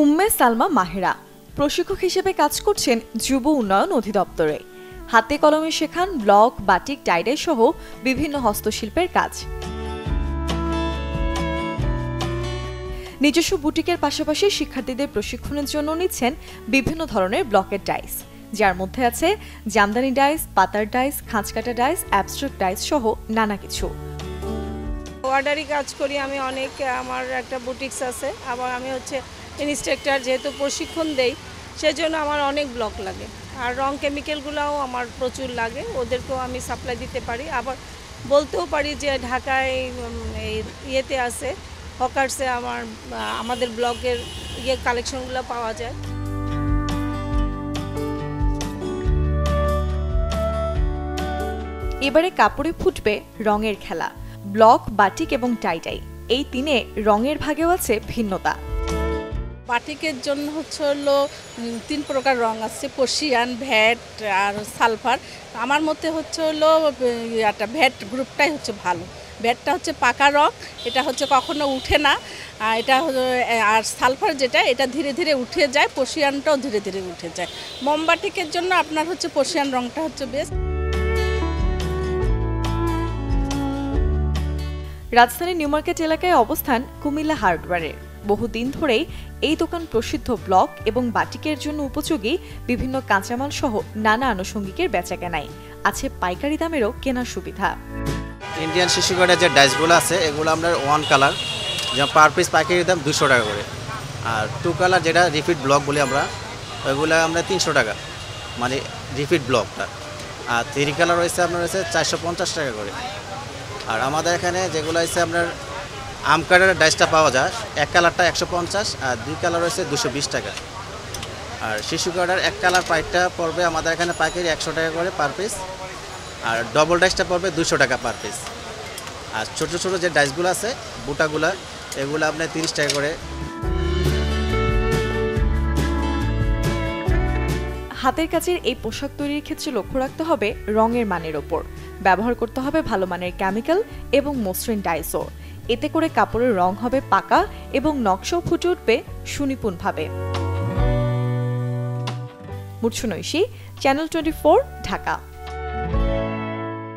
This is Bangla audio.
উম্মে সালমা মাহেরা প্রশিক্ষক হিসেবে কাজ করছেন যুব উন্নয়ন অধিদপ্তরে। হাতে কলমে শেখান ব্লক, বাটিক, টাইডাই সহ বিভিন্ন হস্তশিল্পের কাজ। নিজস্ব বুটিকের পাশাপাশি শিক্ষার্থীদের প্রশিক্ষণের জন্য নিচ্ছেন বিভিন্ন ধরনের ব্লকের ডাইস, যার মধ্যে আছে জামদানি ডাইস, পাতার ডাইস, খাঁজকাটা ডাইস, অ্যাবস্ট্রাক্ট ডাইস সহ নানা কিছু। অর্ডারি কাজ করি আমি অনেক, আমার একটা বুটিক্স আছে, আবার আমি ইনস্ট্রাক্টর, যেহেতু প্রশিক্ষণ দেই সেজন্য আমার অনেক ব্লক লাগে। আর রং কেমিক্যালগুলোও আমার প্রচুর লাগে, ওদেরকেও আমি সাপ্লাই দিতে পারি। আবার বলতেও পারি যে ঢাকায় এই ইয়েতে আছে, হকার্সে আমাদের ব্লকের কালেকশনগুলো পাওয়া যায়। এবারে কাপড়ে ফুটবে রঙের খেলা। ব্লক, বাটিক এবং টাইডাই এই তিনে রঙের ভাগেও আছে ভিন্নতা। বাটিকের জন্য হলো 3 প্রকার রং আছে, পশিয়ান, ভ্যাট আর সালফার। আমার মতে হলো একটা ভ্যাট গ্রুপটাই ভালো। ভ্যাটটা পাকা রং, এটা কখনো উঠে না। এটা আর সালফার যেটা, এটা ধীরে ধীরে উঠে যায়, পশিয়ানটাও ধীরে ধীরে উঠে যায়। মোমবাটিকের জন্য আপনার পশিয়ান রংটা বেস্ট। রাজধানীর নিউ মার্কেট এলাকায় অবস্থান কুমিল্লা হার্ডওয়্যারের। বহুদিন ধরেই এই দোকান প্রসিদ্ধ ব্লক এবং বাটিকের জন্য উপযোগী বিভিন্ন কাঁচামাল সহ নানা আনুষঙ্গিকের বেচাকেনায় আছে পাইকারি দামেরও কেনার সুবিধা। ইন্ডিয়ান শিশু কার্ডের যে ডাইসগুলো আছে, এগুলো আমরা 1 কালার, যেমন পার পিস পাইকারি দাম 200 টাকা করে। আর 2 কালার যেটা রিপিট ব্লক বলি আমরা, ওইগুলো আমরা 300 টাকা, মানে রিপিট ব্লকটা। আর 3 কালার আপনার 450 টাকা করে। আর আমাদের এখানে যেগুলো আপনার আম কালারের ডাইসটা পাওয়া যায়, 1 কালারটা 150 আর 2 কালার 220 টাকা। আর শিশু কার্ডের 1 কালার পাইপটা পড়বে আমাদের এখানে পাইকারি 100 টাকা করে পার পিস, আর ডবল ডাইসটা পড়বে 200 টাকা পার পিস। আর ছোটো ছোটো যে ডাইসগুলো আছে, বুটাগুলো, এগুলো আপনার 30 টাকা করে। হাতের কাজের এই পোশাক তৈরির ক্ষেত্রে লক্ষ্য রাখতে হবে রঙের মানের ওপর। ব্যবহার করতে হবে ভালো মানের কেমিক্যাল এবং মসৃণ ডাইসও। এতে করে কাপড়ের রং হবে পাকা এবং নকশাও ফুটে উঠবে সুনিপুণভাবে। মুর্ছনৈশী, চ্যানেল 24, ঢাকা।